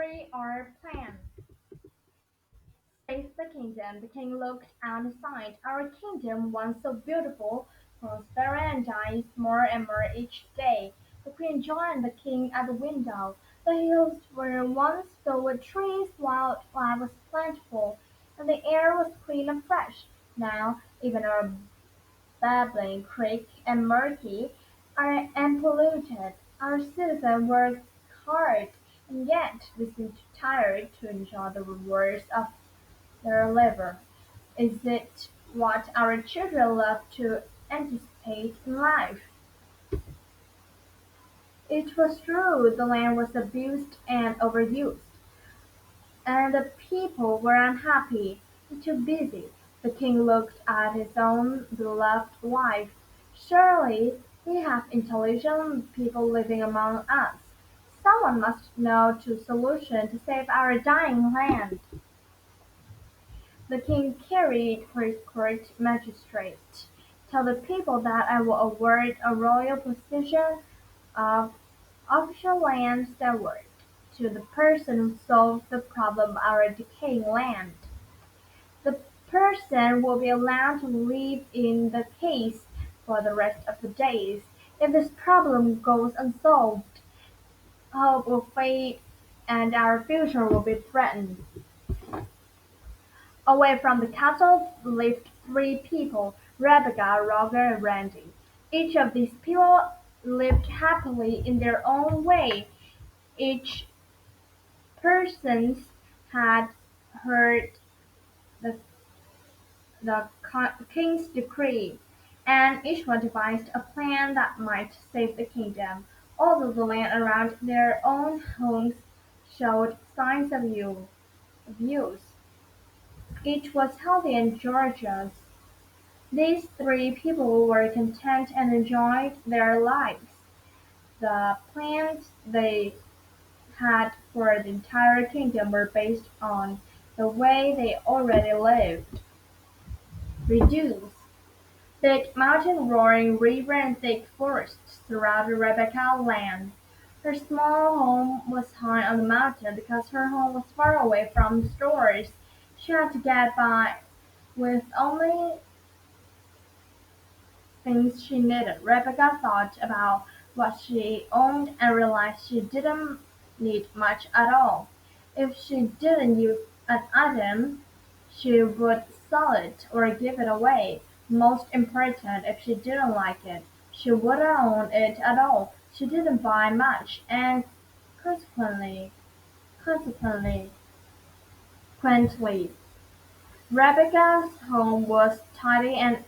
carry our plan. Save the kingdom. The king looked outside. Our kingdom, once so beautiful, prospered more and more each day. The queen joined the king at the window. The hills were once filled with trees, wildlife was plentiful, and the air was clean and fresh. Now, even our babbling creek and murky are unpolluted. Our citizens work hard, and yet they seem too tired to enjoy the rewards of their labor. Is it what our children love to anticipate in life? It was true the land was abused and overused, and the people were unhappy and too busy. The king looked at his own beloved wife. Surely we have intelligent people living among us. Someone must know the solution to save our dying land. The king carried her court magistrate. Tell the people that I will award a royal position of official land steward to the person who solves the problem of our decaying land. The person will be allowed to live in the case for the rest of the days. If this problem goes unsolved, hope will fade and our future will be threatened. Away from the castle lived three people: Rebecca, Roger, and Randy. Each of these people lived happily in their own way. Each person had heard the, the king's decree, and each one devised a plan that might save the kingdom, although the land around their own homes showed signs of abuse. Each was healthy and joyous. These three people were content and enjoyed their lives. The plans they had for the entire kingdom were based on the way they already lived. Reduce. Big mountain, roaring river, and thick forests surrounded Rebecca's land. Her small home was high on the mountain because her home was far away from the stores. She had to get by with only things she needed. Rebecca thought about what she owned and realized she didn't need much at all. If she didn't use an item, she would sell it or give it away. Most important, if she didn't like it, she wouldn't own it at all. She didn't buy much, and consequently, consequently, consequently, Rebecca's home was tidy and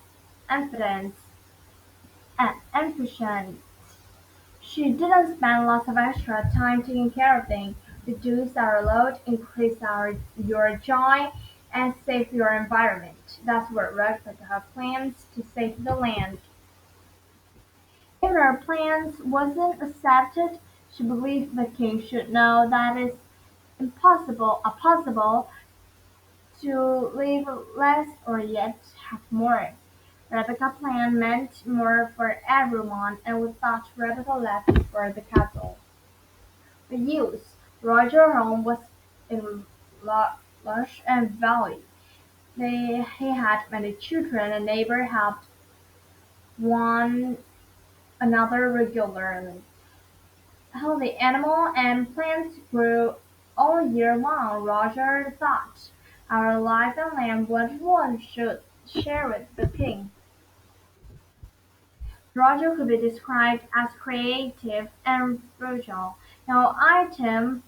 efficient. She didn't spend lots of extra time taking care of things, reduce our load, increase your joy, and save your environment. That's what Rebecca plans to save the land. If her plans wasn't accepted, she believed the king should know that it's possible to live less or yet have more. Rebecca plan meant more for everyone, and we thought Rebecca left for the castle. The youth, Roger home was in Lush and Valley. He had many children and neighbor helped one another regularly. Healthy animal and plants grew all year long. Roger thought our life and land one should share with the king. Roger could be described as creative and frugal. No item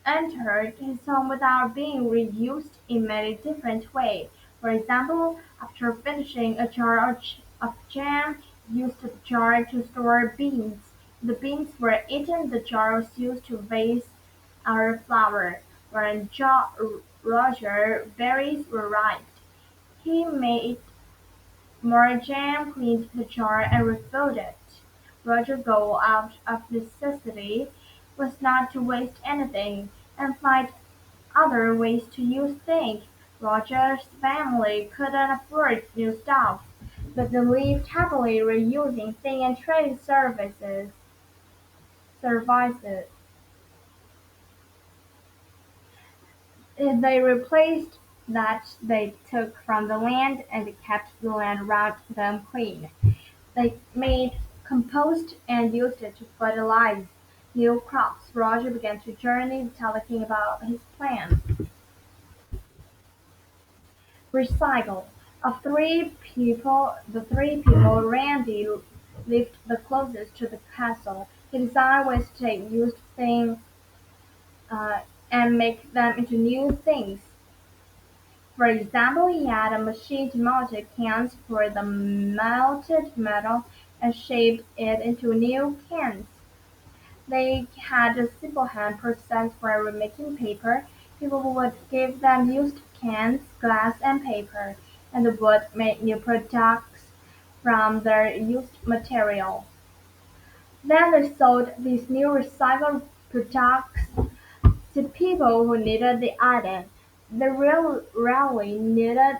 entered his home without being reused in many different ways. For example, after finishing a jar of jam, he used the jar to store beans. The beans were eaten, the jar was used to vase our flour. When Roger berries were ripe, he made more jam, cleaned the jar, and refilled it. Roger's goal out of necessity was not to waste anything, and find other ways to use things. Roger's family couldn't afford new stuff, but they lived happily reusing things and trading services. They replaced that they took from the land and kept the land around them clean. They made compost and used it to fertilize new crops. Roger began to journey to tell the king about his plan. Recycle. The three people Randy lived the closest to the castle. His design was to take used things uh, and make them into new things. For example, he had a machine to melt cans for the melted metal and shaped it into new cans. They had a simple hand process for making paper. People would give them used cans, glass, and paper, and would make new products from their used material. Then they sold these new recycled products to people who needed the item. They really needed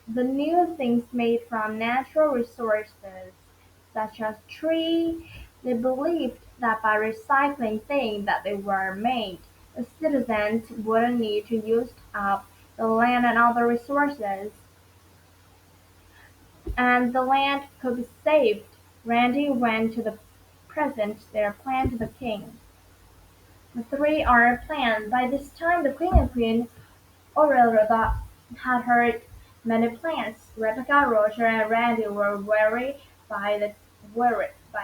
the new things made from natural resources, such as trees. They believed that by recycling things that they were made, the citizens wouldn't need to use up the land and other resources, and the land could be saved. Randy went to present their plan to the king. The three are planned. By this time, the king and queen Aurelia had heard many plans. Rebecca, Roger, and Randy were worried by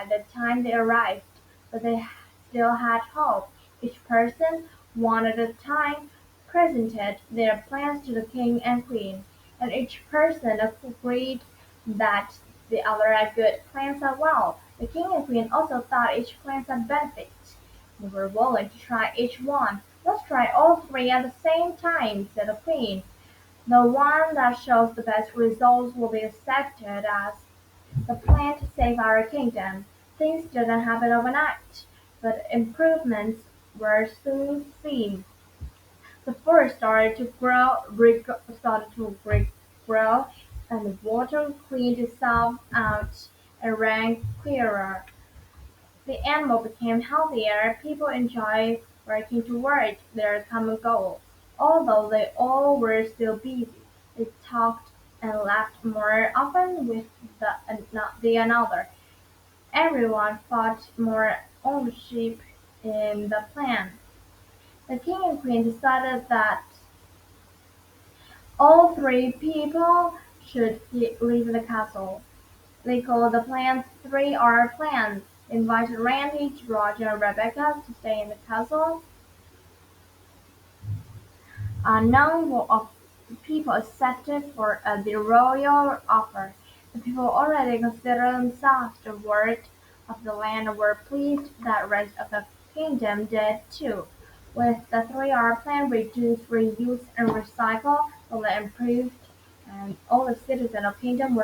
the time they arrived, but they still had hope. Each person, one at a time, presented their plans to the king and queen, and each person agreed that the other had good plans as well. The king and queen also thought each plan had benefits. They were willing to try each one. "Let's try all three at the same time," said the queen. "The one that shows the best results will be accepted as the plan to save our kingdom." Things didn't happen overnight, but improvements were soon seen. The forest started to regrow, and the water cleaned itself out and ran clearer. The animal became healthier. People enjoyed working toward their common goal. Although they all were still busy, they talked and laughed more often with the another. Everyone fought more ownership in the plan. The king and queen decided that all three people should leave the castle. They called the plan Three-R Plan. They invited Randy, Roger, and Rebecca to stay in the castle. A number of people accepted for the royal offer. The people already considered themselves the ward of the land and were pleased that the rest of the kingdom did too. With the three-R plan, reduce, reuse, and recycle, the land improved, and all the citizens of the kingdom were